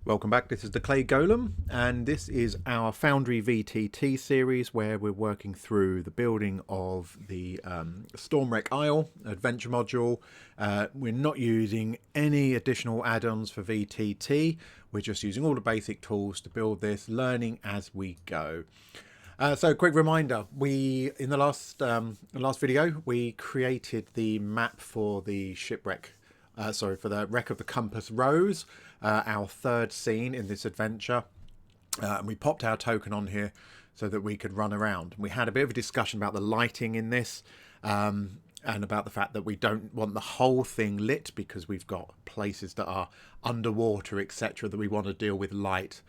Welcome back, this is the Clay Golem, and this is our Foundry VTT series where we're working through the building of the Stormwreck Isle adventure module. We're not using any additional add-ons for VTT, we're just using all the basic tools to build this, learning as we go. So quick reminder, in the last video we created the map for the shipwreck. For the wreck of the Compass Rose, our third scene in this adventure. And we popped our token on here so that we could run around. We had a bit of a discussion about the lighting in this and about the fact that we don't want the whole thing lit because we've got places that are underwater, etc., that we want to deal with light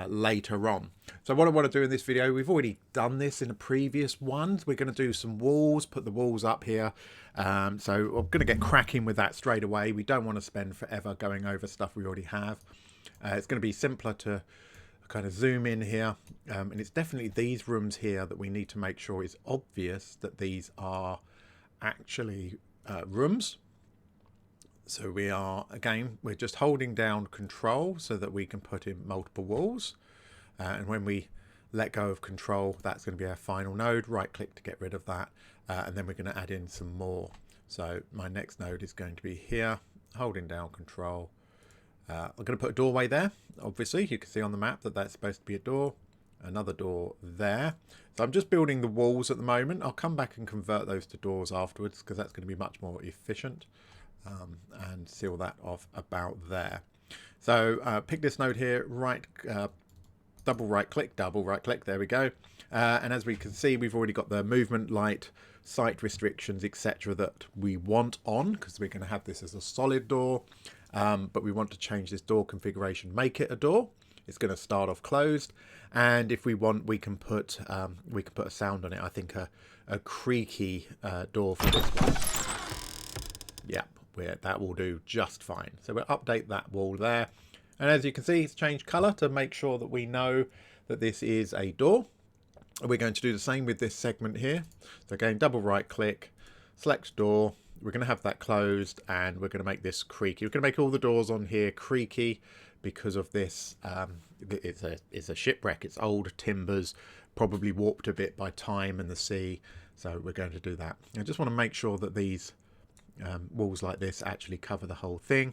later on. So what I want to do in this video, we've already done this in a previous one. We're going to do some walls, put the walls up here. So I'm going to get cracking with that straight away. We don't want to spend forever going over stuff we already have. It's going to be simpler to kind of zoom in here. And it's definitely these rooms here that we need to make sure it's obvious that these are actually rooms. So we're just holding down control so that we can put in multiple walls. And when we let go of control, that's going to be our final node. Right click to get rid of that. And then we're going to add in some more. So my next node is going to be here, holding down control. I'm going to put a doorway there. Obviously, you can see on the map that that's supposed to be a door. Another door there. So I'm just building the walls at the moment. I'll come back and convert those to doors afterwards because that's going to be much more efficient. And seal that off about there. So pick this node here, double right click, there we go. And as we can see, we've already got the movement, light, sight restrictions, etc. that we want on, because we're going to have this as a solid door. But we want to change this door configuration, make it a door. It's going to start off closed, and if we want, we can put a sound on it. I think a creaky door for this one. Yeah, that will do just fine. So we'll update that wall there. And as you can see, it's changed color to make sure that we know that this is a door. We're going to do the same with this segment here. So again, double right click, select door. We're going to have that closed and we're going to make this creaky. We're going to make all the doors on here creaky because of this. It's a shipwreck. It's old timbers, probably warped a bit by time and the sea. So we're going to do that. I just want to make sure that these walls like this actually cover the whole thing,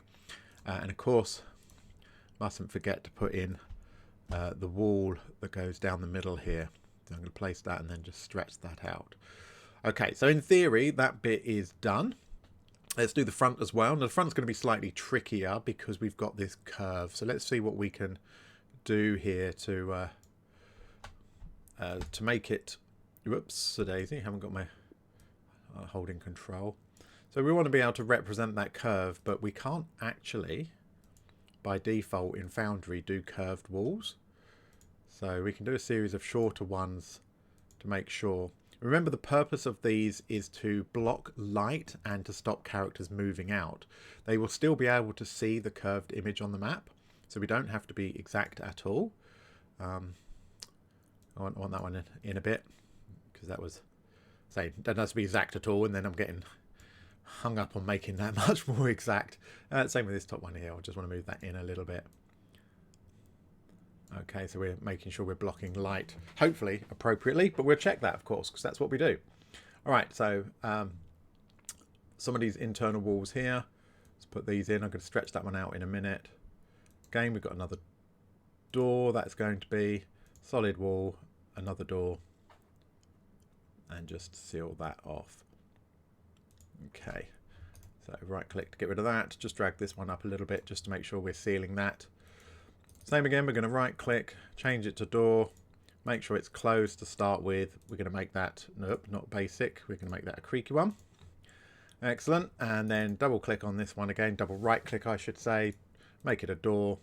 and of course mustn't forget to put in the wall that goes down the middle here. So I'm going to place that and then just stretch that out. Okay, so in theory that bit is done. Let's do the front as well. Now the front's going to be slightly trickier because we've got this curve, so let's see what we can do here to make it. Whoops, a daisy, haven't got my holding control. So we want to be able to represent that curve, but we can't actually, by default in Foundry, do curved walls. So we can do a series of shorter ones to make sure. Remember, the purpose of these is to block light and to stop characters moving out. They will still be able to see the curved image on the map, so we don't have to be exact at all. I want that one in a bit, because that was, say, doesn't have to be exact at all, and then I'm getting hung up on making that much more exact. Same with this top one here. I just want to move that in a little bit. Okay, so we're making sure we're blocking light, hopefully appropriately, but we'll check that, of course, because that's what we do. All right, so some of these internal walls here, let's put these in. I'm going to stretch that one out in a minute. Again, we've got another door. That's going to be solid wall, another door, and just seal that off. Okay, so right click to get rid of that. Just drag this one up a little bit just to make sure we're sealing that. Same again, we're going to right click, change it to door, make sure it's closed to start with. We're going to make that, nope, not basic. We're going to make that a creaky one. Excellent. And then double click on this one again, double right click I should say, make it a door.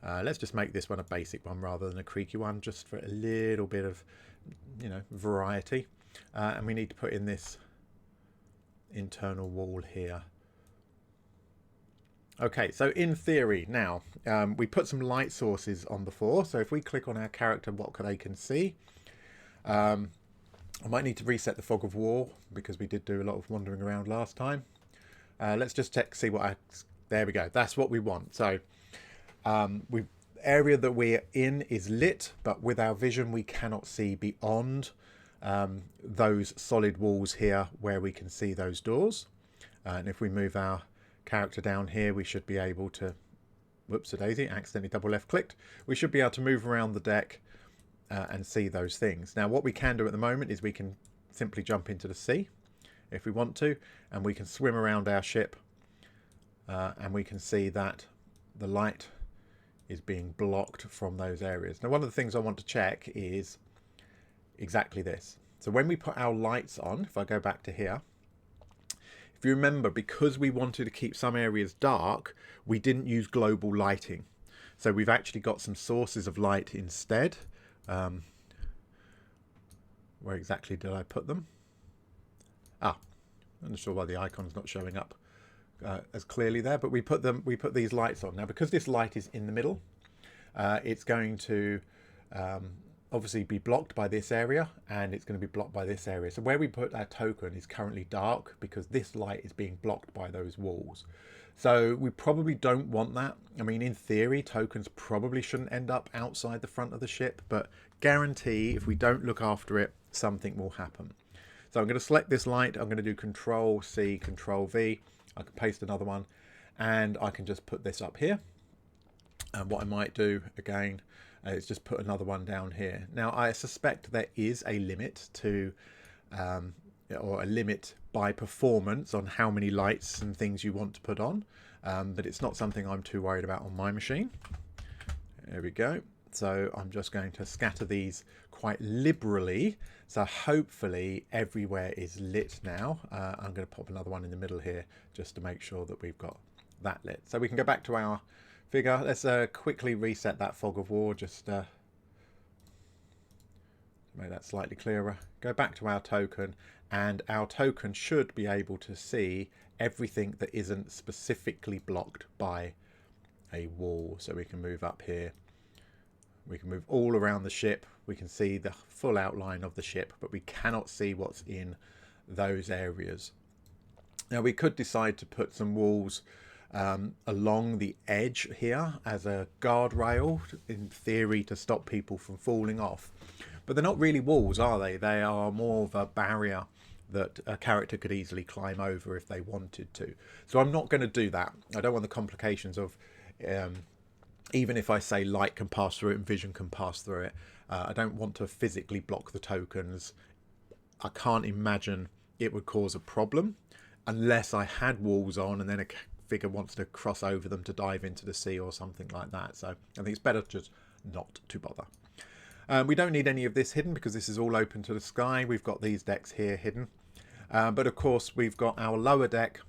Let's just make this one a basic one rather than a creaky one, just for a little bit of, variety. And we need to put in this internal wall here. Okay, so in theory now, we put some light sources on before. So if we click on our character, what they can see. I might need to reset the fog of war because we did do a lot of wandering around last time. Let's just check, see what there we go. That's what we want. So area that we're in is lit, but with our vision we cannot see beyond those solid walls here where we can see those doors. And if we move our character down here, we should be able to, whoops a daisy, accidentally double left clicked, we should be able to move around the deck and see those things. Now what we can do at the moment is we can simply jump into the sea if we want to, and we can swim around our ship and we can see that the light is being blocked from those areas. Now one of the things I want to check is exactly this. So when we put our lights on, if I go back to here, if you remember, because we wanted to keep some areas dark, we didn't use global lighting. So we've actually got some sources of light instead. Where exactly did I put them? I'm not sure why the icon's not showing up as clearly there, but we put these lights on. Now because this light is in the middle, it's going to obviously be blocked by this area, and it's going to be blocked by this area. So where we put our token is currently dark because this light is being blocked by those walls. So we probably don't want that. I mean, in theory, tokens probably shouldn't end up outside the front of the ship, but guarantee if we don't look after it, something will happen. So I'm going to select this light. I'm going to do Control C, Control V. I can paste another one, and I can just put this up here. And what I might do again is just put another one down here. Now I suspect there is a limit to, or a limit by performance on how many lights and things you want to put on, but it's not something I'm too worried about on my machine. There we go. So I'm just going to scatter these quite liberally. So hopefully everywhere is lit now. I'm going to pop another one in the middle here just to make sure that we've got that lit. So we can go back to our figure. Let's quickly reset that fog of war, just to make that slightly clearer. Go back to our token, and our token should be able to see everything that isn't specifically blocked by a wall. So we can move up here. We can move all around the ship. We can see the full outline of the ship, but we cannot see what's in those areas. Now we could decide to put some walls along the edge here as a guardrail, in theory, to stop people from falling off. But they're not really walls, are they? They are more of a barrier that a character could easily climb over if they wanted to. So I'm not going to do that. I don't want the complications of, even if I say light can pass through it and vision can pass through it, I don't want to physically block the tokens. I can't imagine it would cause a problem unless I had walls on and then a figure wants to cross over them to dive into the sea or something like that. So I think it's better just not to bother. We don't need any of this hidden because this is all open to the sky. We've got these decks here hidden. But of course we've got our lower deck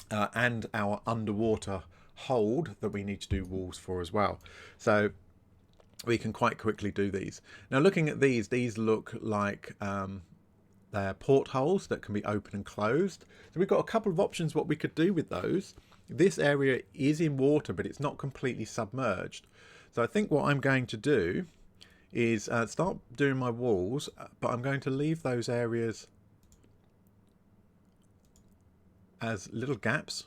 and our underwater hold that we need to do walls for as well. So we can quite quickly do these. Now looking at these look like they're portholes that can be open and closed. So we've got a couple of options what we could do with those. This area is in water, but it's not completely submerged. So I think what I'm going to do is start doing my walls, but I'm going to leave those areas as little gaps,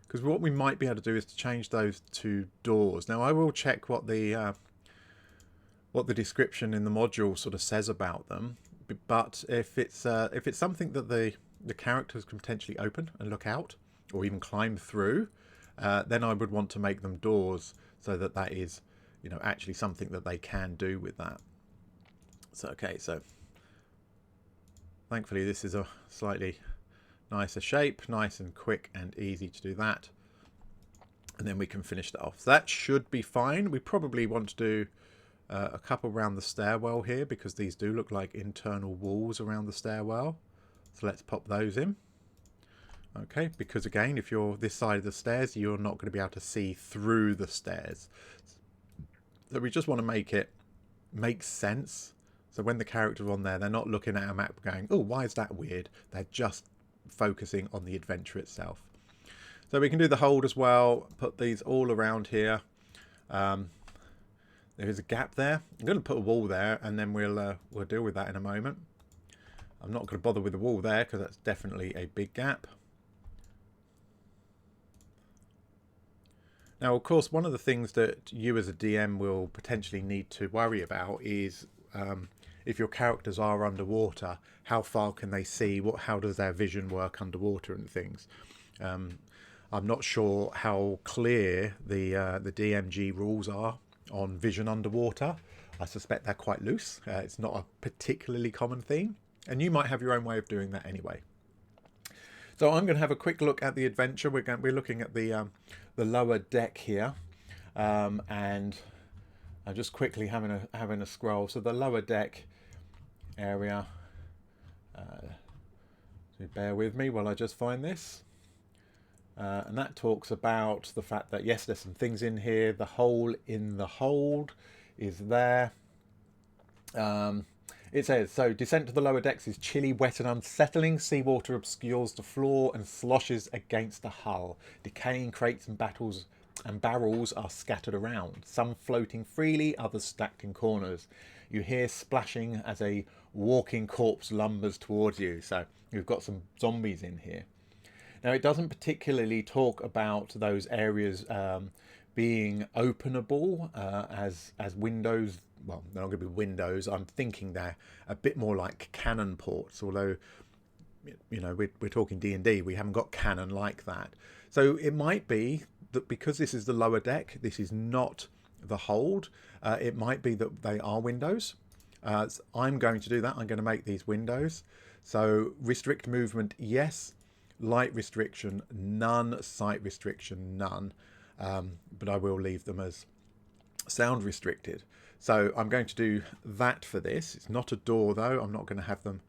because what we might be able to do is to change those to doors. Now I will check what the description in the module sort of says about them, but if it's something that the characters can potentially open and look out or even climb through, then I would want to make them doors so that that is, you know, actually something that they can do with that. So okay, so thankfully this is a slightly nicer shape, nice and quick and easy to do that, and then we can finish that off. So that should be fine. We probably want to do a couple around the stairwell here because these do look like internal walls around the stairwell. So let's pop those in. Okay, because again, if you're this side of the stairs, you're not going to be able to see through the stairs. So we just want to make it make sense. So when the characters are on there, they're not looking at a map going, oh, why is that weird? They're just focusing on the adventure itself. So we can do the hold as well, put these all around here. There is a gap there. I'm going to put a wall there, and then we'll deal with that in a moment. I'm not going to bother with the wall there because that's definitely a big gap. Now, of course, one of the things that you as a DM will potentially need to worry about is if your characters are underwater, how far can they see? How does their vision work underwater and things? I'm not sure how clear the DMG rules are on vision underwater. I suspect they're quite loose. It's not a particularly common theme, and you might have your own way of doing that anyway. So I'm going to have a quick look at the adventure. We're looking at the lower deck here, and I'm just quickly having a scroll. So the lower deck area. So bear with me while I just find this. And that talks about the fact that, yes, there's some things in here. The hole in the hold is there. It says, so descent to the lower decks is chilly, wet and unsettling. Seawater obscures the floor and sloshes against the hull. Decaying crates and barrels are scattered around, some floating freely, others stacked in corners. You hear splashing as a walking corpse lumbers towards you. So you've got some zombies in here. Now, it doesn't particularly talk about those areas being openable as windows. Well, they're not going to be windows. I'm thinking they're a bit more like cannon ports, although, you know, we're talking D&D. We haven't got cannon like that. So it might be that because this is the lower deck, this is not the hold. It might be that they are windows. So I'm going to do that. I'm going to make these windows. So restrict movement, yes. Light restriction, none. Sight restriction, none. But I will leave them as sound restricted. So I'm going to do that for this. It's not a door though. I'm not going to have them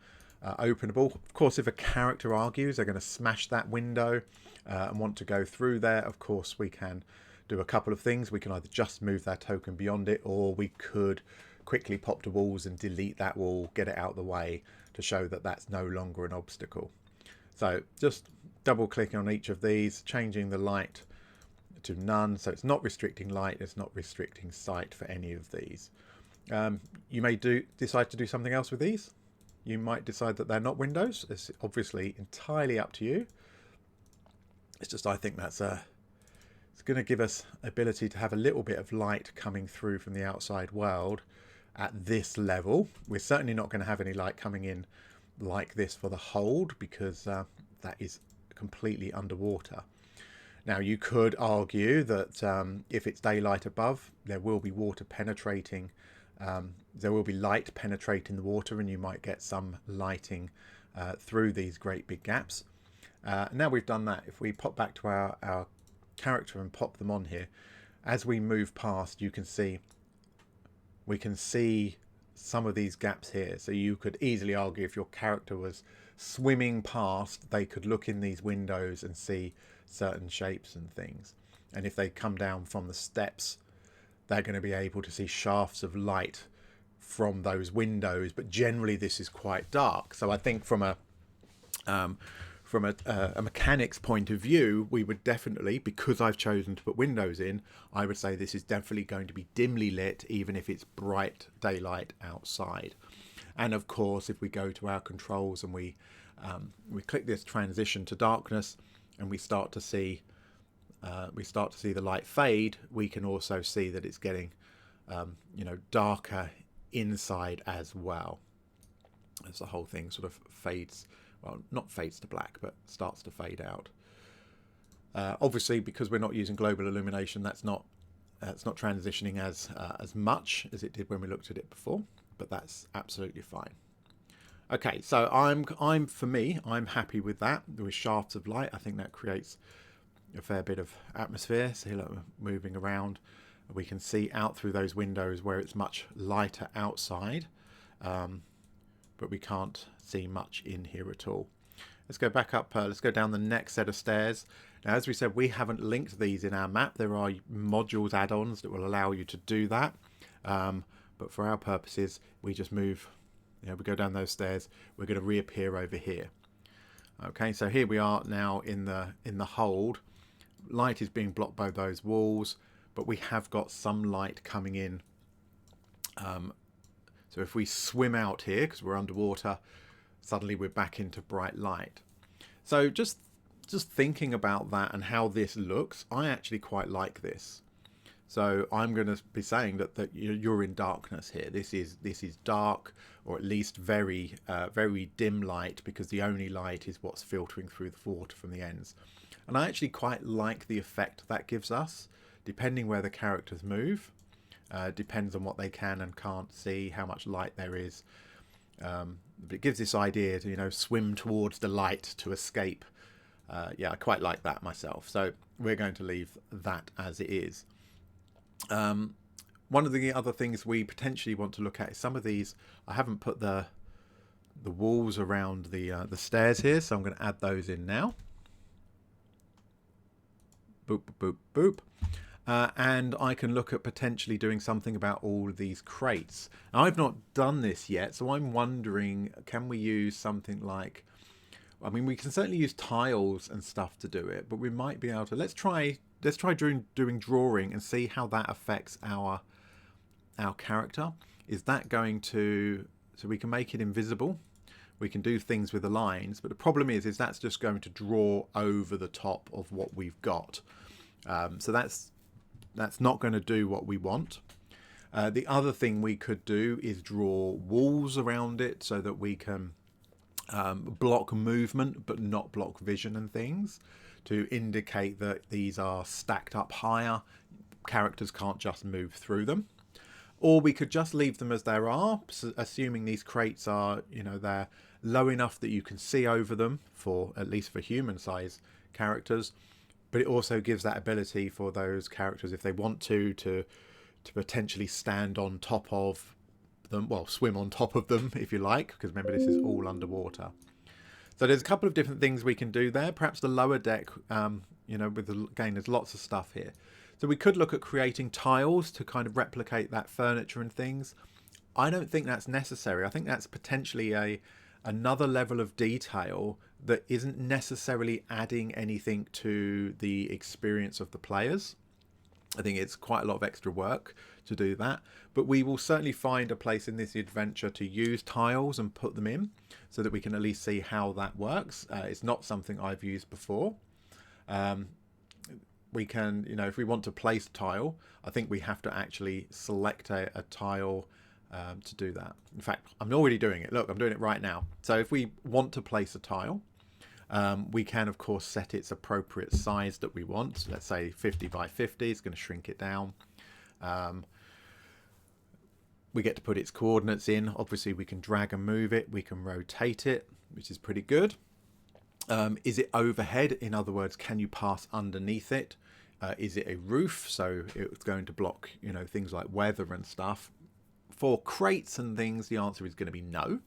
openable. Of course, if a character argues they're going to smash that window and want to go through there, of course we can do a couple of things. We can either just move their token beyond it, or we could quickly pop to walls and delete that wall, get it out of the way to show that that's no longer an obstacle. So just double clicking on each of these, changing the light to none. So it's not restricting light, it's not restricting sight for any of these. You may decide to do something else with these. You might decide that they're not windows. It's obviously entirely up to you. It's just, I think that's it's going to give us ability to have a little bit of light coming through from the outside world at this level. We're certainly not going to have any light coming in like this for the hold, because that is completely underwater. Now, you could argue that if it's daylight above, there will be water penetrating. There will be light penetrating the water, and you might get some lighting through these great big gaps. Now we've done that, if we pop back to our character and pop them on here, as we move past, we can see some of these gaps here. So you could easily argue if your character was swimming past, they could look in these windows and see certain shapes and things. And if they come down from the steps, they're going to be able to see shafts of light from those windows. But generally this is quite dark. So I think from a mechanics point of view, we would definitely, because I've chosen to put windows in, I would say this is definitely going to be dimly lit, even if it's bright daylight outside. And of course, if we go to our controls and we click this transition to darkness, and we start to see the light fade, we can also see that it's getting darker inside as well, as the whole thing sort of fades. Well, not fades to black, but starts to fade out. Obviously, because we're not using global illumination, that's not transitioning as much as it did when we looked at it before, but that's absolutely fine. Okay, so I'm happy with that. With shafts of light, I think that creates a fair bit of atmosphere. So look, we're moving around. We can see out through those windows where it's much lighter outside. But we can't see much in here at all. Let's go back up. Let's go down the next set of stairs. Now, as we said, we haven't linked these in our map. There are modules, add-ons that will allow you to do that. But for our purposes, we just move. We go down those stairs. We're going to reappear over here. Okay, so here we are now in the hold. Light is being blocked by those walls, but we have got some light coming in. So if we swim out here, because we're underwater, suddenly we're back into bright light. So just just thinking about that and how this looks, I actually quite like this. So I'm going to be saying that you're in darkness here. This is dark, or at least very very dim light, because the only light is what's filtering through the water from the ends. And I actually quite like the effect that gives us, depending where the characters move. Depends on what they can and can't see, how much light there is. But it gives this idea to, you know, swim towards the light to escape. Yeah, I quite like that myself. So we're going to leave that as it is. One of the other things we potentially want to look at is some of these. I haven't put the walls around the stairs here, so I'm going to add those in now. Boop, boop, boop. And I can look at potentially doing something about all of these crates. Now, I've not done this yet, so I'm wondering, can we use something like, I mean, we can certainly use tiles and stuff to do it, but we might be able to, let's try doing drawing and see how that affects our character. Is that going to, so we can make it invisible, we can do things with the lines, but the problem is that's just going to draw over the top of what we've got. So that's not going to do what we want. The other thing we could do is draw walls around it so that we can block movement but not block vision and things, to indicate that these are stacked up higher. Characters can't just move through them. Or we could just leave them as they are, assuming these crates are, you know, they're low enough that you can see over them, for at least for human size characters. But it also gives that ability for those characters, if they want to potentially stand on top of them, well, swim on top of them if you like, because remember this is all underwater. So there's a couple of different things we can do there. Perhaps the lower deck, you know, again, there's lots of stuff here. So we could look at creating tiles to kind of replicate that furniture and things. I don't think that's necessary. I think that's potentially another level of detail that isn't necessarily adding anything to the experience of the players. I think it's quite a lot of extra work to do that, but we will certainly find a place in this adventure to use tiles and put them in so that we can at least see how that works. It's not something I've used before. We can, you know, if we want to place a tile, I think we have to actually select a tile to do that. In fact, I'm already doing it. Look, I'm doing it right now. So if we want to place a tile, we can, of course, set its appropriate size that we want. So let's say 50 by 50. It's going to shrink it down. We get to put its coordinates in. Obviously, we can drag and move it. We can rotate it, which is pretty good. Is it overhead? In other words, can you pass underneath it? Is it a roof? So it's going to block, you know, things like weather and stuff. For crates and things, the answer is going to be no.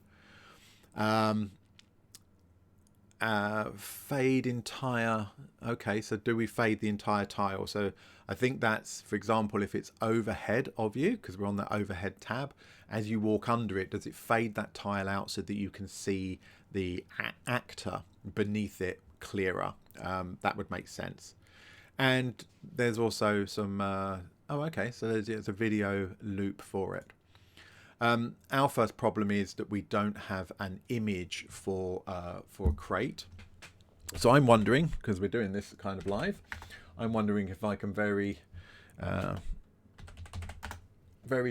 Fade entire. Okay, so do we fade the entire tile? So I think that's, for example, if it's overhead of you, because we're on the overhead tab, as you walk under it, does it fade that tile out so that you can see the actor beneath it clearer? That would make sense. And there's also some oh, okay, so there's a video loop for it. Our first problem is that we don't have an image for a crate. So I'm wondering, because we're doing this kind of live, I'm wondering if I can very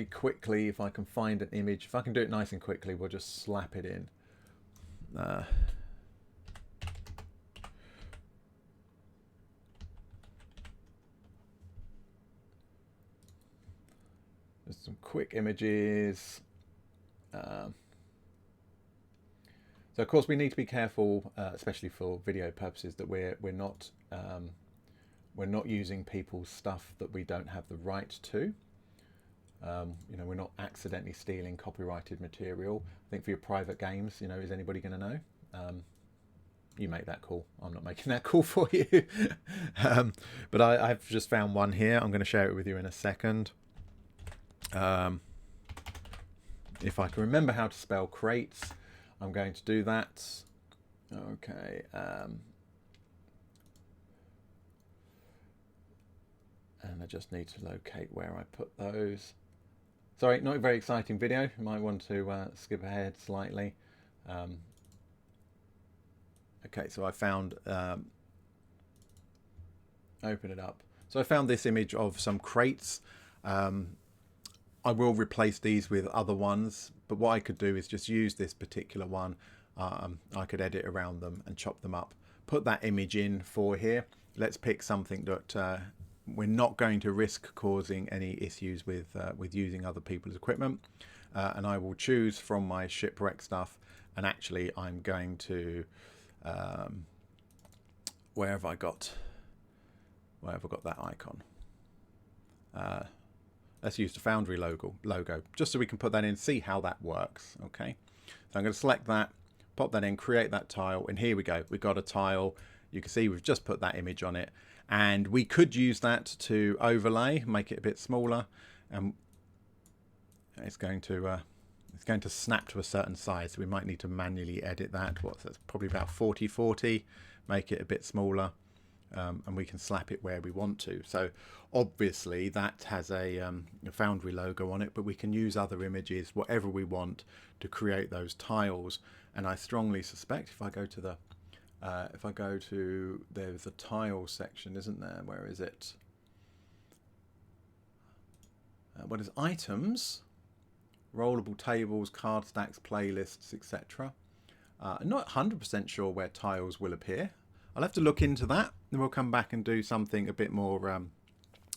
quickly, if I can find an image. If I can do it nice and quickly, we'll just slap it in. Just some quick images. So of course we need to be careful, especially for video purposes, that we're not using people's stuff that we don't have the right to. You know, we're not accidentally stealing copyrighted material. I think for your private games, you know, is anybody going to know? You make that call. I'm not making that call for you. But I've just found one here. I'm going to share it with you in a second. If I can remember how to spell crates, I'm going to do that. Okay. And I just need to locate where I put those. Sorry, not a very exciting video. You might want to skip ahead slightly. Okay, so I found Open it up. So I found this image of some crates. I will replace these with other ones, but what I could do is just use this particular one. I could edit around them and chop them up. Put that image in for here. Let's pick something that we're not going to risk causing any issues with using other people's equipment. And I will choose from my shipwreck stuff. And actually, I'm going to where have I got that icon? Let's use the Foundry logo, just so we can put that in, see how that works. Okay, so I'm going to select that, pop that in, create that tile, and here we go. We've got a tile. You can see we've just put that image on it, and we could use that to overlay, make it a bit smaller, and it's going to snap to a certain size. So we might need to manually edit that. That's probably about 40-40. Make it a bit smaller. And we can slap it where we want to. So obviously that has a Foundry logo on it, but we can use other images, whatever we want, to create those tiles. And I strongly suspect if I go to there's a tile section, isn't there? Where is it? What is items? Rollable tables, card stacks, playlists, etc. I'm not 100% sure where tiles will appear. I'll have to look into that, and we'll come back and do something a bit more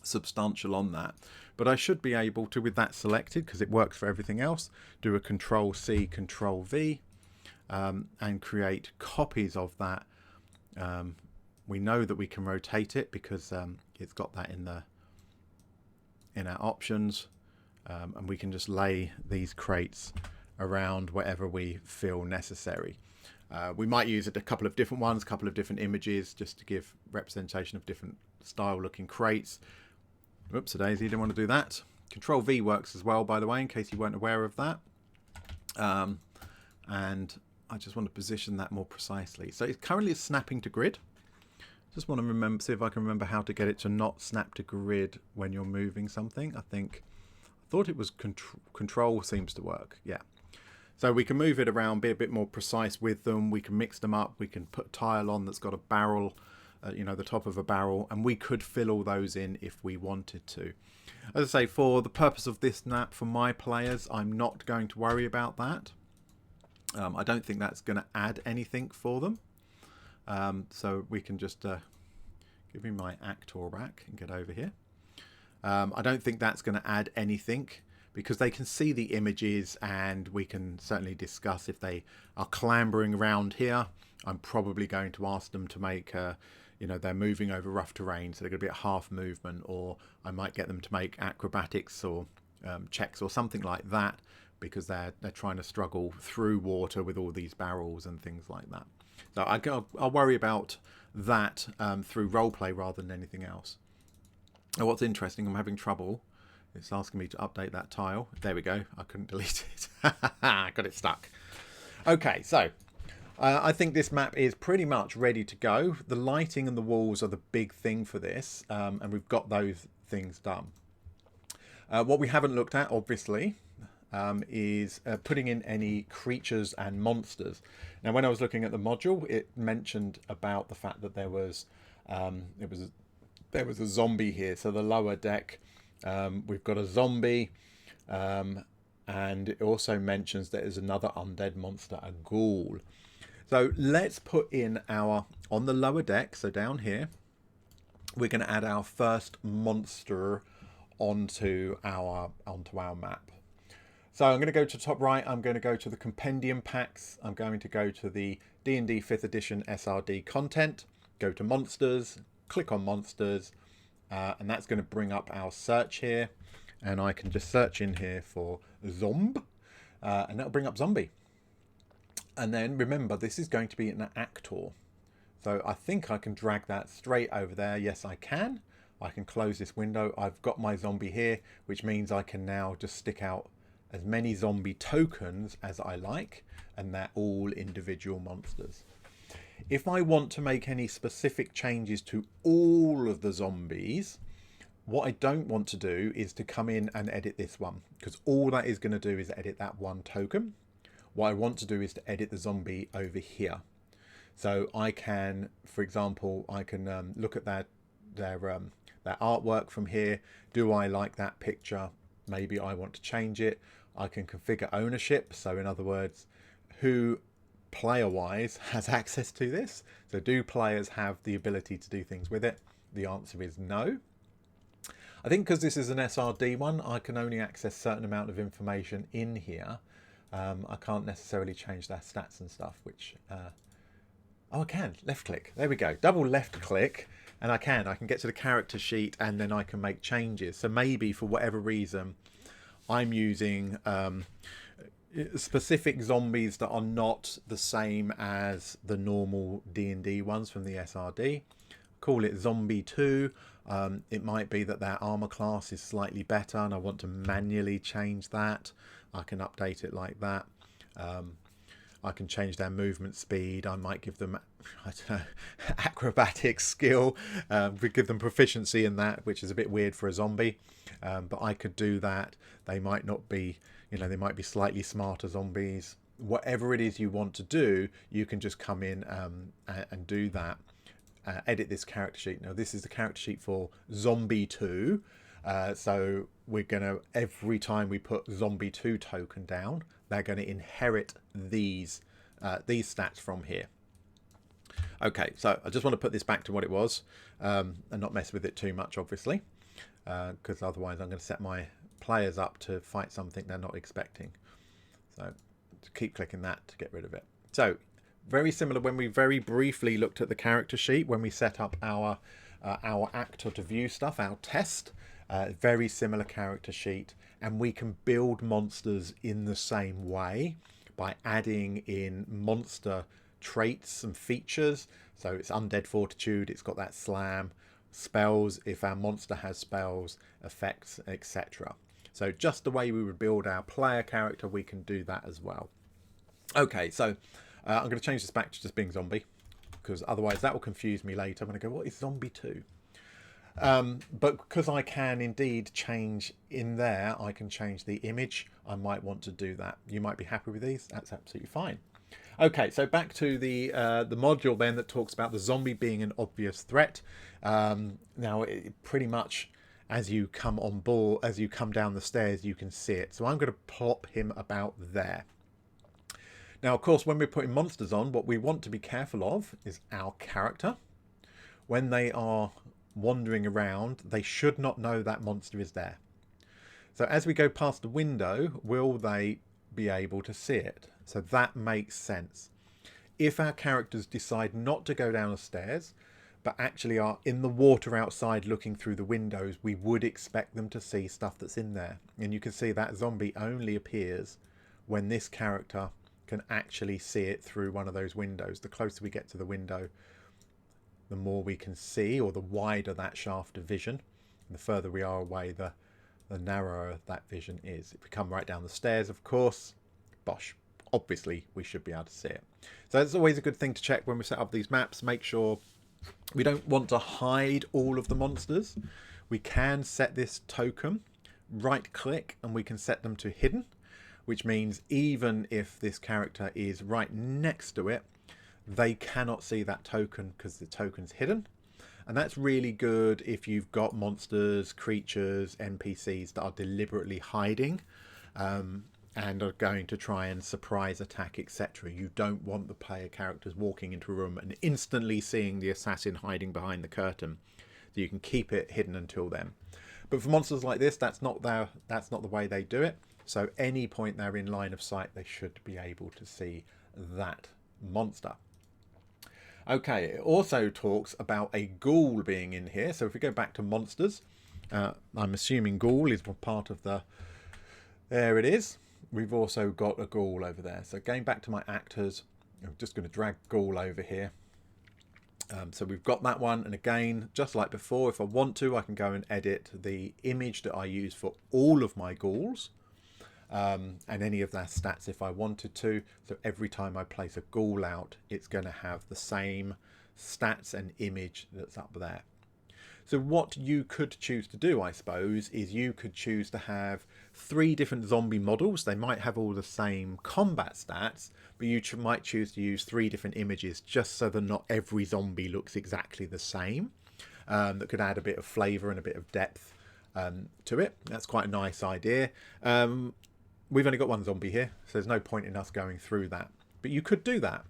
substantial on that. But I should be able to, with that selected, because it works for everything else, do a Control-C, Control-V, and create copies of that. We know that we can rotate it because it's got that in our options, and we can just lay these crates around wherever we feel necessary. We might use a couple of different ones, a couple of different images, just to give representation of different style looking crates. Oops, a daisy, didn't want to do that. Control V works as well, by the way, in case you weren't aware of that. And I just want to position that more precisely. So it's currently snapping to grid. Just want to see if I can remember how to get it to not snap to grid when you're moving something. I thought it was control seems to work. Yeah. So we can move it around, be a bit more precise with them. We can mix them up. We can put a tile on that's got a barrel, the top of a barrel, and we could fill all those in if we wanted to. As I say, for the purpose of this map, for my players, I'm not going to worry about that. I don't think that's going to add anything for them. So we can just give me my actor back and get over here. I don't think that's going to add anything, because they can see the images, and we can certainly discuss if they are clambering around here. I'm probably going to ask them to make, they're moving over rough terrain, so they're going to be at half movement, or I might get them to make acrobatics or checks or something like that, because they're trying to struggle through water with all these barrels and things like that. So I'll worry about that through roleplay rather than anything else. Now, what's interesting, I'm having trouble. It's asking me to update that tile. There we go. I couldn't delete it. I got it stuck. Okay, so I think this map is pretty much ready to go. The lighting and the walls are the big thing for this, and we've got those things done. What we haven't looked at, obviously, is putting in any creatures and monsters. Now, when I was looking at the module, it mentioned about the fact that there was a zombie here. So the lower deck. We've got a zombie, and it also mentions there is another undead monster, a ghoul. So let's put in on the lower deck, so down here, we're going to add our first monster onto our map. So I'm going to go to top right, I'm going to go to the compendium packs, I'm going to go to the D&D 5th edition SRD content, go to monsters, click on monsters, and that's going to bring up our search here, and I can just search in here for zomb, and that'll bring up zombie. And then remember, this is going to be an actor, so I think I can drag that straight over there. Yes, I can. I can close this window. I've got my zombie here, which means I can now just stick out as many zombie tokens as I like, and they're all individual monsters. If I want to make any specific changes to all of the zombies, what I don't want to do is to come in and edit this one, because all that is going to do is edit that one token. What I want to do is to edit the zombie over here. So I can, for example, I can look at that their artwork from here. Do I like that picture? Maybe I want to change it. I can configure ownership. So in other words, who player-wise has access to this? So do players have the ability to do things with it? The answer is no. I think because this is an SRD one, I can only access a certain amount of information in here. I can't necessarily change their stats and stuff, which... oh, I can. Left click. There we go. Double left click, and I can get to the character sheet, and then I can make changes. So maybe for whatever reason, I'm using specific zombies that are not the same as the normal D&D ones from the SRD. Call it Zombie 2. It might be that their armor class is slightly better and I want to manually change that. I can update it like that. I can change their movement speed. I might give them, I don't know, acrobatic skill. We give them proficiency in that, which is a bit weird for a zombie. But I could do that. They might not be, you know, they might be slightly smarter zombies. Whatever it is you want to do, you can just come in and do that. Edit this character sheet. Now this is the character sheet for Zombie 2. So we're going to, every time we put Zombie 2 token down, they're going to inherit these stats from here. Okay, so I just want to put this back to what it was and not mess with it too much, obviously, because otherwise I'm going to set my players up to fight something they're not expecting. So keep clicking that to get rid of it. So very similar when we very briefly looked at the character sheet when we set up our actor to view stuff, our test. Very similar character sheet, and we can build monsters in the same way by adding in monster traits and features. So it's undead fortitude, it's got that slam, spells if our monster has spells, effects, etc. So just the way we would build our player character, we can do that as well. Okay, so I'm going to change this back to just being zombie, because otherwise that will confuse me later. I'm going to go, what is Zombie 2? But because I can indeed change in there, I can change the image. I might want to do that. You might be happy with these. That's absolutely fine. Okay, so back to the module then that talks about the zombie being an obvious threat. Now, pretty much as you come on board, as you come down the stairs, you can see it. So I'm going to plop him about there. Now, of course, when we're putting monsters on, what we want to be careful of is our character. When they are wandering around, they should not know that monster is there. So as we go past the window, will they be able to see it? So that makes sense. If our characters decide not to go down the stairs, but actually are in the water outside looking through the windows, we would expect them to see stuff that's in there. And you can see that zombie only appears when this character can actually see it through one of those windows. The closer we get to the window, the more we can see, or the wider that shaft of vision. And the further we are away, the narrower that vision is. If we come right down the stairs, of course, bosh, obviously we should be able to see it. So it's always a good thing to check when we set up these maps. Make sure we don't want to hide all of the monsters. We can set this token, right click, and we can set them to hidden, which means even if this character is right next to it, they cannot see that token because the token's hidden. And that's really good if you've got monsters, creatures, NPCs that are deliberately hiding and are going to try and surprise attack, etc. You don't want the player characters walking into a room and instantly seeing the assassin hiding behind the curtain. So you can keep it hidden until then. But for monsters like this, that's not the way they do it. So any point they're in line of sight, they should be able to see that monster. Okay, it also talks about a ghoul being in here. So if we go back to monsters, I'm assuming ghoul is part of the... There it is. We've also got a ghoul over there. So going back to my actors, I'm just going to drag ghoul over here. So we've got that one. And again, just like before, if I want to, I can go and edit the image that I use for all of my ghouls. And any of their stats if I wanted to. So every time I place a ghoul out, it's going to have the same stats and image that's up there. So what you could choose to do, I suppose, is you could choose to have 3 different zombie models. They might have all the same combat stats, but you might choose to use 3 different images just so that not every zombie looks exactly the same. that could add a bit of flavour and a bit of depth to it. That's quite a nice idea. We've only got one zombie here, so there's no point in us going through that. But you could do that.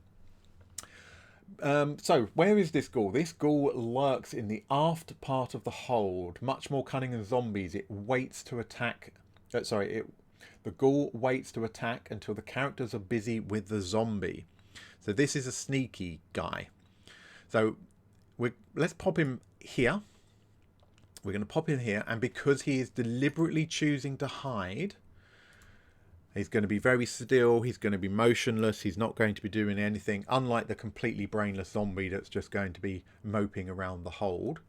So where is this ghoul? This ghoul lurks in the aft part of the hold. Much more cunning than zombies. It waits to attack. The ghoul waits to attack until the characters are busy with the zombie. So this is a sneaky guy. So let's pop him here. We're going to pop in here, and because he is deliberately choosing to hide, he's going to be very still, he's going to be motionless, he's not going to be doing anything, unlike the completely brainless zombie that's just going to be moping around the hold.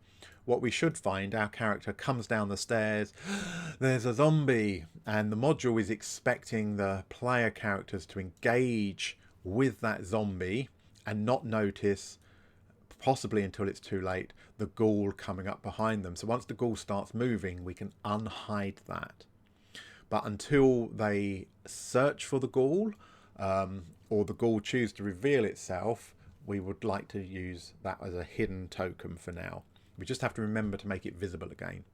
What we should find, our character comes down the stairs, there's a zombie, and the module is expecting the player characters to engage with that zombie and not notice, possibly until it's too late, the ghoul coming up behind them. So once the ghoul starts moving, we can unhide that. But until they search for the ghoul, or the ghoul choose to reveal itself, we would like to use that as a hidden token for now. We just have to remember to make it visible again.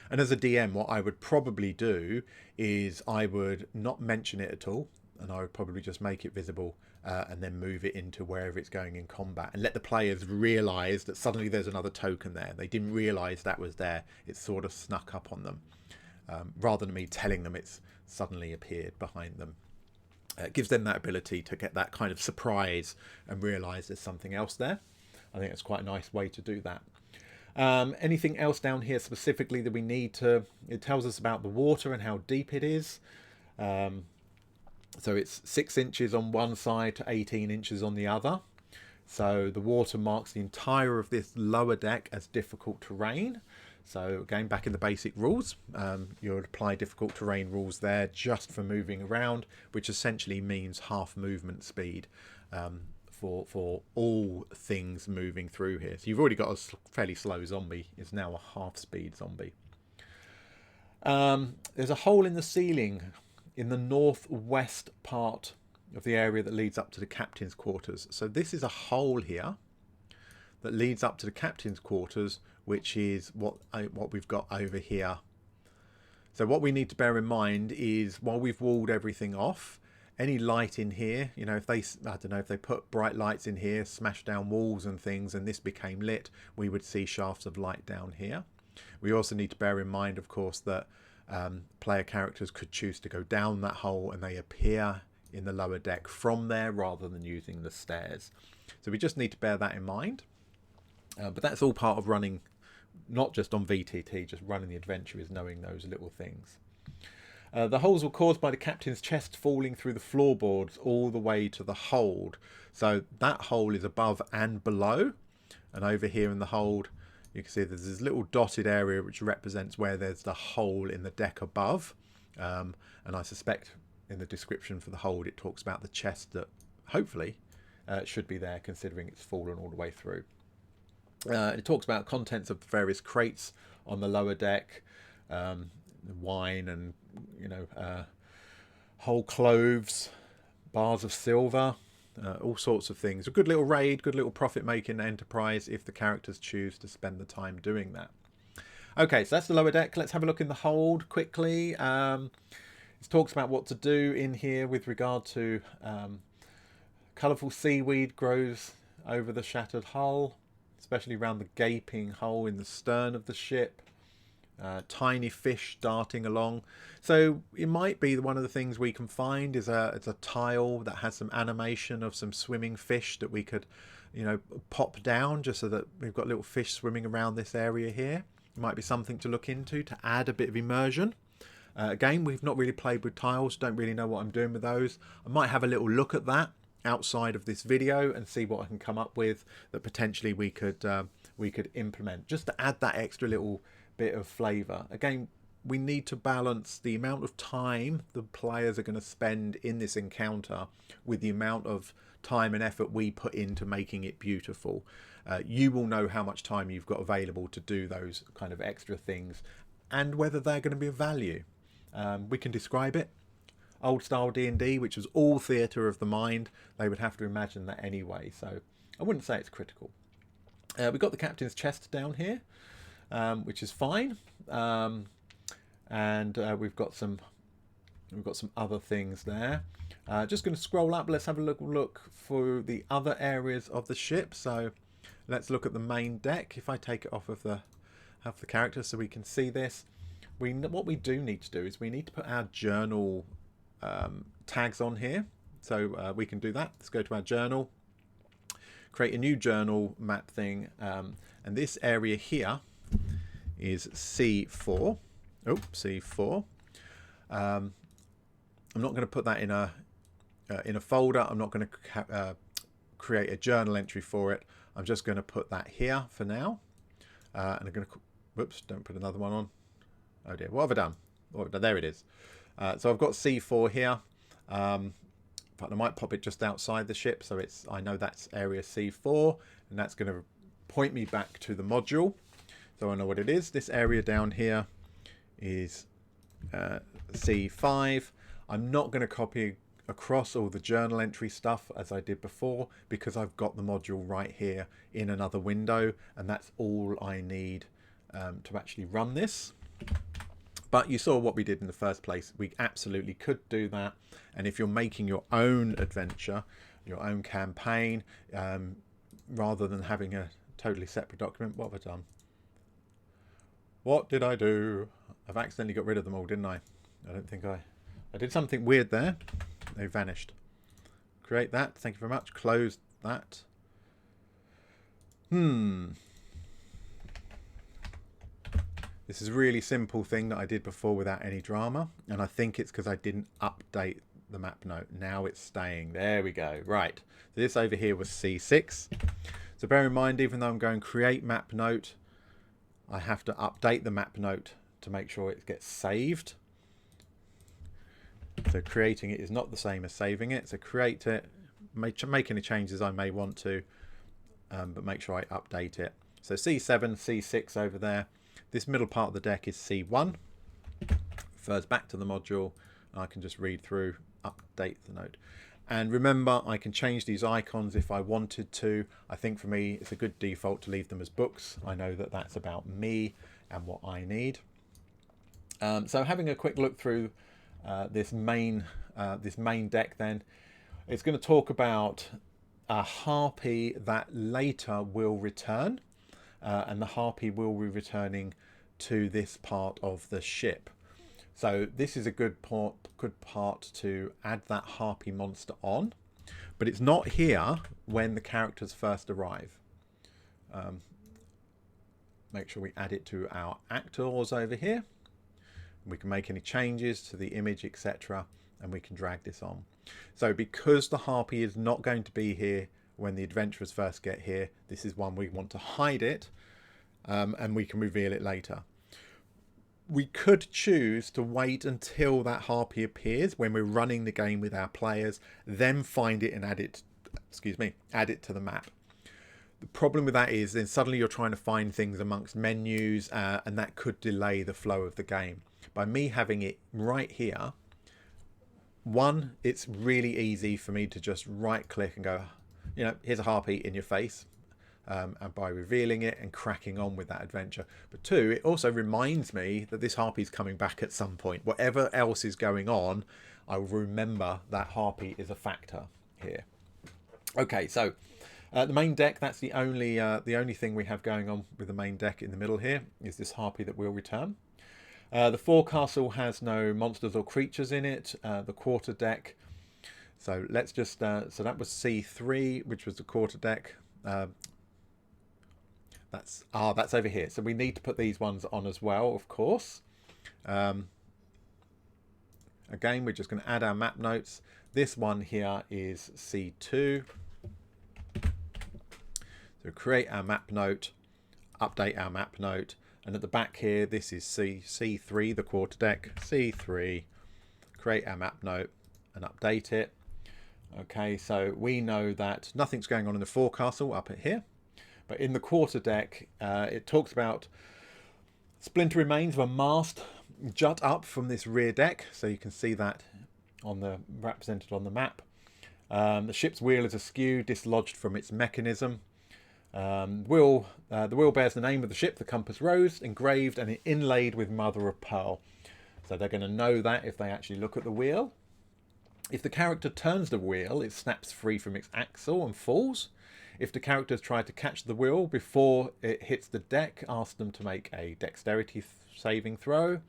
And as a DM, what I would probably do is I would not mention it at all, and I would probably just make it visible and then move it into wherever it's going in combat, and let the players realise that suddenly there's another token there. They didn't realise that was there. It sort of snuck up on them. Rather than me telling them it's suddenly appeared behind them. It gives them that ability to get that kind of surprise and realise there's something else there. I think it's quite a nice way to do that. Anything else down here specifically that we need to... It tells us about the water and how deep it is. So it's 6 inches on one side to 18 inches on the other. So the water marks the entire of this lower deck as difficult terrain. So again, back in the basic rules, you would apply difficult terrain rules there just for moving around, which essentially means half movement speed for all things moving through here. So you've already got a fairly slow zombie. It's now a half speed zombie. There's a hole in the ceiling in the northwest part of the area that leads up to the captain's quarters. So this is a hole here that leads up to the captain's quarters, which is what we've got over here. So what we need to bear in mind is, while we've walled everything off, any light in here, you know, if they, I don't know, if they put bright lights in here, smash down walls and things, and this became lit, we would see shafts of light down here. We also need to bear in mind, of course, that player characters could choose to go down that hole and they appear in the lower deck from there rather than using the stairs. So we just need to bear that in mind. But that's all part of running, not just on VTT, just running the adventure, is knowing those little things. The holes were caused by the captain's chest falling through the floorboards all the way to the hold. So that hole is above and below. And over here in the hold, you can see there's this little dotted area which represents where there's the hole in the deck above. And I suspect in the description for the hold it talks about the chest that hopefully should be there, considering it's fallen all the way through. It talks about contents of the various crates on the lower deck, wine and, you know, whole cloves, bars of silver, all sorts of things. A good little raid, good little profit-making enterprise if the characters choose to spend the time doing that. Okay, so that's the lower deck. Let's have a look in the hold quickly. It talks about what to do in here with regard to colourful seaweed grows over the shattered hull, especially around the gaping hole in the stern of the ship. Tiny fish darting along. So it might be one of the things we can find is it's a tile that has some animation of some swimming fish that we could, you know, pop down just so that we've got little fish swimming around this area here. It might be something to look into to add a bit of immersion. Again, we've not really played with tiles, don't really know what I'm doing with those. I might have a little look at that outside of this video and see what I can come up with that potentially we could implement just to add that extra little bit of flavour. Again, we need to balance the amount of time the players are going to spend in this encounter with the amount of time and effort we put into making it beautiful. You will know how much time you've got available to do those kind of extra things and whether they're going to be of value. We can describe it. Old style D&D, which was all theatre of the mind, they would have to imagine that anyway, so I wouldn't say it's critical. We've got the captain's chest down here, which is fine, and we've got some other things there. Just going to scroll up. Let's have a look for the other areas of the ship. So let's look at the main deck. If I take it off of the character so we can see this, what we do need to do is we need to put our journal tags on here. So we can do that. Let's go to our journal, create a new journal map thing, and this area here is C4. Oh, C4. I'm not going to put that in a folder. I'm not going to create a journal entry for it. I'm just going to put that here for now, and I'm going to, whoops, don't put another one on. Oh dear, what have I done? There it is. So I've got C4 here. But I might pop it just outside the ship, so I know that's area C4, and that's going to point me back to the module, so I know what it is. This area down here is C5. I'm not going to copy across all the journal entry stuff as I did before, because I've got the module right here in another window, and that's all I need to actually run this. But you saw what we did in the first place. We absolutely could do that. And if you're making your own adventure, your own campaign, rather than having a totally separate document, what have I done? What did I do? I've accidentally got rid of them all, didn't I? I don't think I did something weird there. They vanished. Create that. Thank you very much. Close that. This is a really simple thing that I did before without any drama, and I think it's because I didn't update the map note. Now it's staying. There we go. Right. So this over here was C6. So bear in mind, even though I'm going create map note, I have to update the map note to make sure it gets saved. So creating it is not the same as saving it. So create it, make any changes I may want to, but make sure I update it. So C7, C6 over there. This middle part of the deck is C1. Refers back to the module. I can just read through, update the note. And remember, I can change these icons if I wanted to. I think for me, it's a good default to leave them as books. I know that that's about me and what I need. So having a quick look through this main deck, then it's going to talk about a harpy that later will return, and the harpy will be returning to this part of the ship. So this is a good part to add that harpy monster on, but it's not here when the characters first arrive. Make sure we add it to our actors over here. We can make any changes to the image, etc., and we can drag this on. So because the harpy is not going to be here when the adventurers first get here, this is one we want to hide it, and we can reveal it later. We could choose to wait until that harpy appears when we're running the game with our players, then find it and add it to the map. The problem with that is then suddenly you're trying to find things amongst menus, and that could delay the flow of the game. By me having it right here, one, it's really easy for me to just right click and go, you know, here's a harpy in your face, and by revealing it and cracking on with that adventure. But two, it also reminds me that this harpy is coming back at some point. Whatever else is going on, I will remember that harpy is a factor here. Okay, so the main deck, that's the only thing we have going on with the main deck in the middle here, is this harpy that will return. The forecastle has no monsters or creatures in it. The quarter deck, so let's just so that was C3, which was the quarter deck. That's over here, so we need to put these ones on as well, of course. Again, we're just going to add our map notes. This one here is C2. So create our map note, update our map note, and at the back here, this is C3, the quarter deck, C3, create our map note and update it. Okay, so we know that nothing's going on in the forecastle up at here, but in the quarter deck, it talks about splinter remains of a mast jut up from this rear deck, so you can see that on the represented on the map. The ship's wheel is askew, dislodged from its mechanism. The wheel bears the name of the ship, the Compass Rose, engraved and inlaid with mother of pearl. So they're going to know that if they actually look at the wheel. If the character turns the wheel, it snaps free from its axle and falls. If the characters try to catch the wheel before it hits the deck, ask them to make a dexterity saving throw.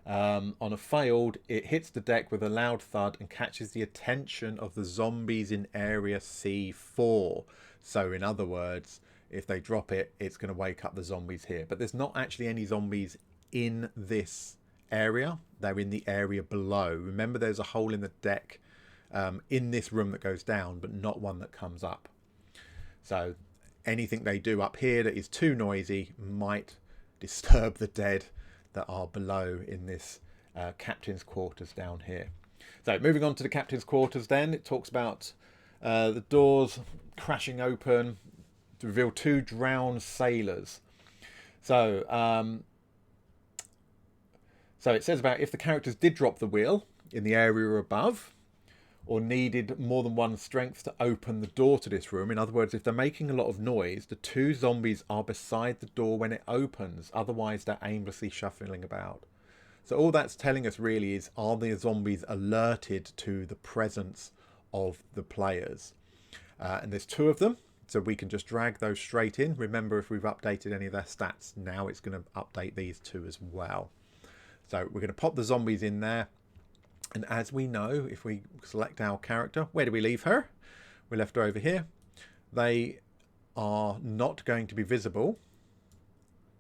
On a failed, it hits the deck with a loud thud and catches the attention of the zombies in area C4. So in other words, if they drop it, it's going to wake up the zombies here. But there's not actually any zombies in this area. They're in the area below. Remember, there's a hole in the deck in this room that goes down, but not one that comes up. So anything they do up here that is too noisy might disturb the dead that are below in this captain's quarters down here. So moving on to the captain's quarters, then it talks about the doors crashing open to reveal 2 drowned sailors. So it says about if the characters did drop the wheel in the area above, or needed more than one strength to open the door to this room. In other words, if they're making a lot of noise, the 2 zombies are beside the door when it opens. Otherwise, they're aimlessly shuffling about. So all that's telling us really is, are the zombies alerted to the presence of the players? And there's 2 of them, so we can just drag those straight in. Remember, if we've updated any of their stats, now it's going to update these 2 as well. So we're going to pop the zombies in there. And as we know, if we select our character, where do we leave her? We left her over here. They are not going to be visible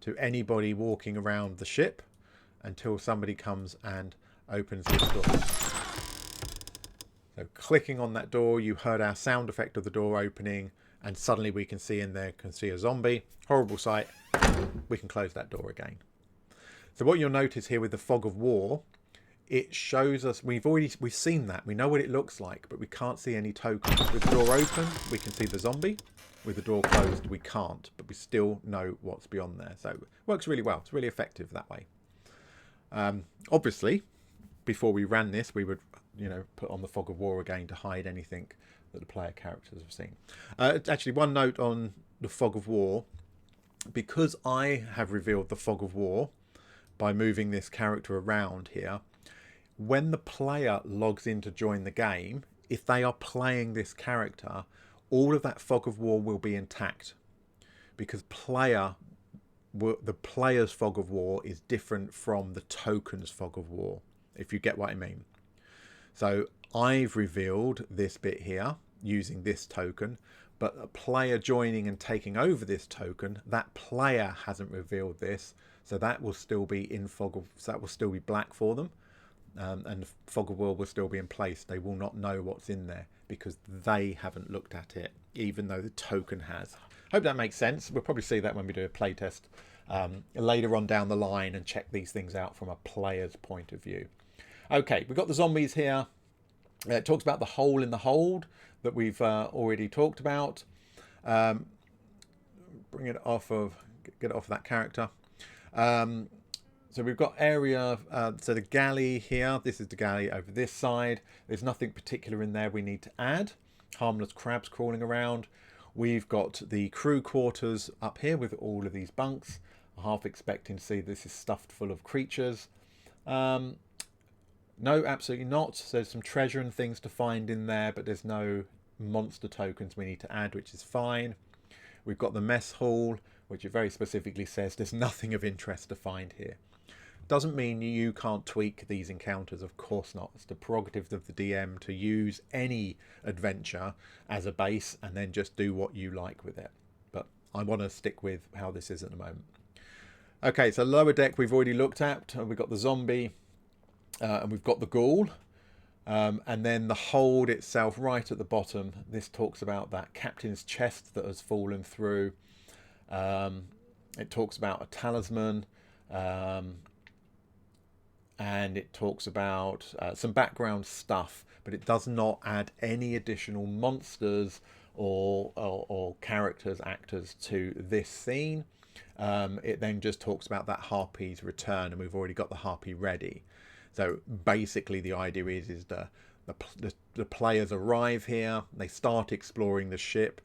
to anybody walking around the ship until somebody comes and opens this door. So clicking on that door, you heard our sound effect of the door opening, and suddenly we can see in there, can see a zombie. Horrible sight. We can close that door again. So what you'll notice here with the fog of war, it shows us, we've seen that, we know what it looks like, but we can't see any tokens. With the door open, we can see the zombie. With the door closed, we can't, but we still know what's beyond there. So it works really well. It's really effective that way. Obviously, before we ran this, we would, put on the fog of war again to hide anything that the player characters have seen. Actually, one note on the fog of war, because I have revealed the fog of war by moving this character around here, when the player logs in to join the game, if they are playing this character, all of that fog of war will be intact, because the player's fog of war is different from the token's fog of war, if you get what I mean. So I've revealed this bit here using this token, but a player joining and taking over this token, that player hasn't revealed this, so that will still be in so that will still be black for them. And the fog of war will still be in place. They will not know what's in there because they haven't looked at it, even though the token has. Hope that makes sense. We'll probably see that when we do a playtest later on down the line and check these things out from a player's point of view. Okay, we've got the zombies here. It talks about the hole in the hold that we've already talked about. Bring it off of, get it off of that character. So we've got area, so the galley here, this is the galley over this side. There's nothing particular in there we need to add. Harmless crabs crawling around. We've got the crew quarters up here with all of these bunks. I'm half expecting to see this is stuffed full of creatures. No, absolutely not. There's some treasure and things to find in there, but there's no monster tokens we need to add, which is fine. We've got the mess hall, which it very specifically says there's nothing of interest to find here. Doesn't mean you can't tweak these encounters, of course not. It's the prerogative of the DM to use any adventure as a base and then just do what you like with it. But I want to stick with how this is at the moment. Okay, so lower deck we've already looked at. We've got the zombie and we've got the ghoul. And then the hold itself right at the bottom. This talks about that captain's chest that has fallen through. It talks about a talisman. And it talks about some background stuff, but it does not add any additional monsters or characters, actors to this scene. It then just talks about that harpy's return, and we've already got the harpy ready. So basically the idea is the players arrive here, they start exploring the ship.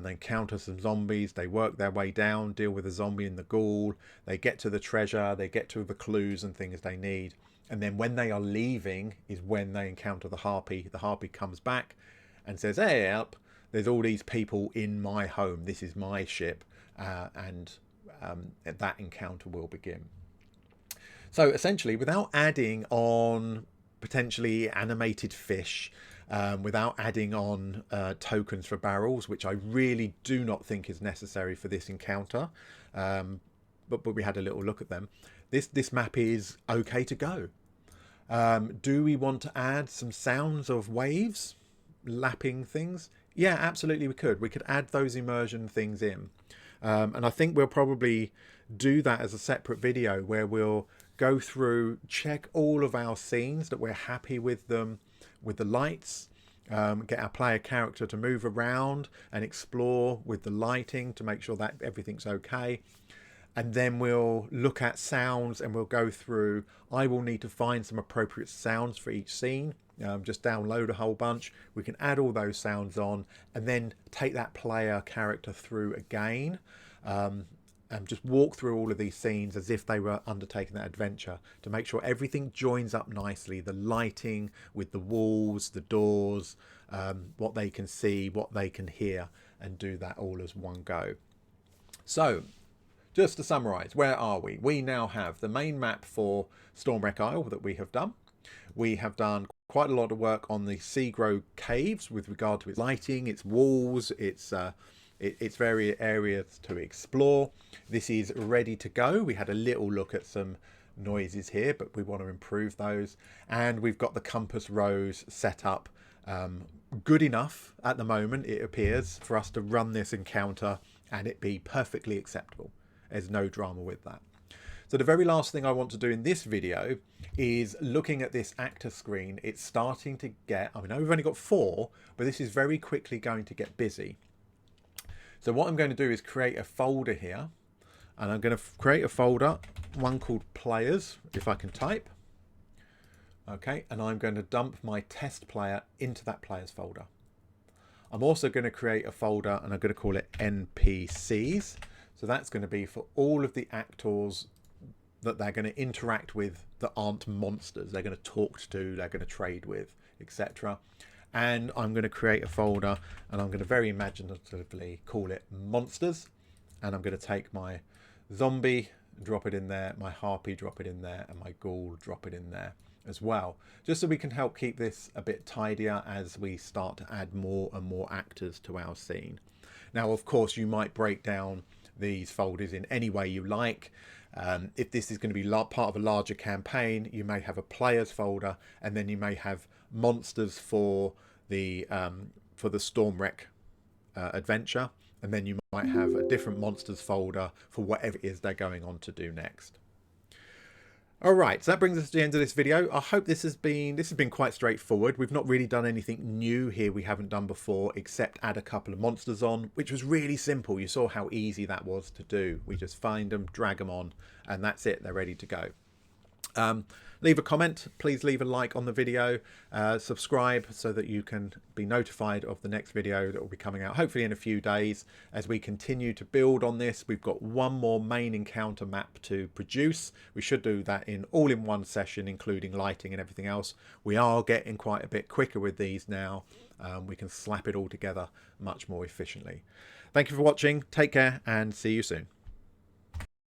They encounter some zombies, they work their way down, deal with the zombie and the ghoul, they get to the treasure, they get to the clues and things they need. And then when they are leaving is when they encounter the harpy. The harpy comes back and says, hey, help, there's all these people in my home, this is my ship, and that encounter will begin. So essentially, without adding on potentially animated fish, without adding on tokens for barrels, which I really do not think is necessary for this encounter, but we had a little look at them. This map is okay to go. Do we want to add some sounds of waves lapping things? Yeah, absolutely we could. We could add those immersion things in. And I think we'll probably do that as a separate video where we'll go through, check all of our scenes that we're happy with them, with the lights, get our player character to move around and explore with the lighting to make sure that everything's okay. And then we'll look at sounds and we'll go through. I will need to find some appropriate sounds for each scene. Just download a whole bunch. We can add all those sounds on and then take that player character through again. And just walk through all of these scenes as if they were undertaking that adventure to make sure everything joins up nicely. The lighting with the walls, the doors, what they can see, what they can hear, and do that all as one go. So just to summarize, where are we? We now have the main map for Stormwreck Isle that we have done. We have done quite a lot of work on the Seagrow Caves with regard to its lighting, its walls, its various areas to explore. This is ready to go. We had a little look at some noises here, but we want to improve those. And we've got the compass rose set up good enough at the moment, it appears, for us to run this encounter and it be perfectly acceptable. There's no drama with that. So the very last thing I want to do in this video is looking at this actor screen. It's starting to get, I mean, we've only got 4, but this is very quickly going to get busy. So what I'm going to do is create a folder here, and I'm going to create a folder, one called players, if I can type. Okay, and I'm going to dump my test player into that players folder. I'm also going to create a folder and I'm going to call it NPCs. So that's going to be for all of the actors that they're going to interact with that aren't monsters. They're going to talk to, they're going to trade with, etc. And I'm going to create a folder and I'm going to very imaginatively call it monsters. And I'm going to take my zombie, drop it in there, my harpy, drop it in there, and my ghoul, drop it in there as well. Just so we can help keep this a bit tidier as we start to add more and more actors to our scene. Now, of course, you might break down these folders in any way you like. If this is going to be part of a larger campaign, you may have a players folder, and then you may have monsters for the Stormwreck adventure, and then you might have a different monsters folder for whatever it is they're going on to do next. All right, so that brings us to the end of this video. I hope this has been quite straightforward. We've not really done anything new here we haven't done before, except add a couple of monsters on, which was really simple. You saw how easy that was to do. We just find them, drag them on, and that's it. They're ready to go. Leave a comment, please leave a like on the video, subscribe so that you can be notified of the next video that will be coming out hopefully in a few days as we continue to build on this. We've got one more main encounter map to produce. We should do that all in one session, including lighting and everything else. We are getting quite a bit quicker with these now. We can slap it all together much more efficiently. Thank you for watching, take care, and see you soon.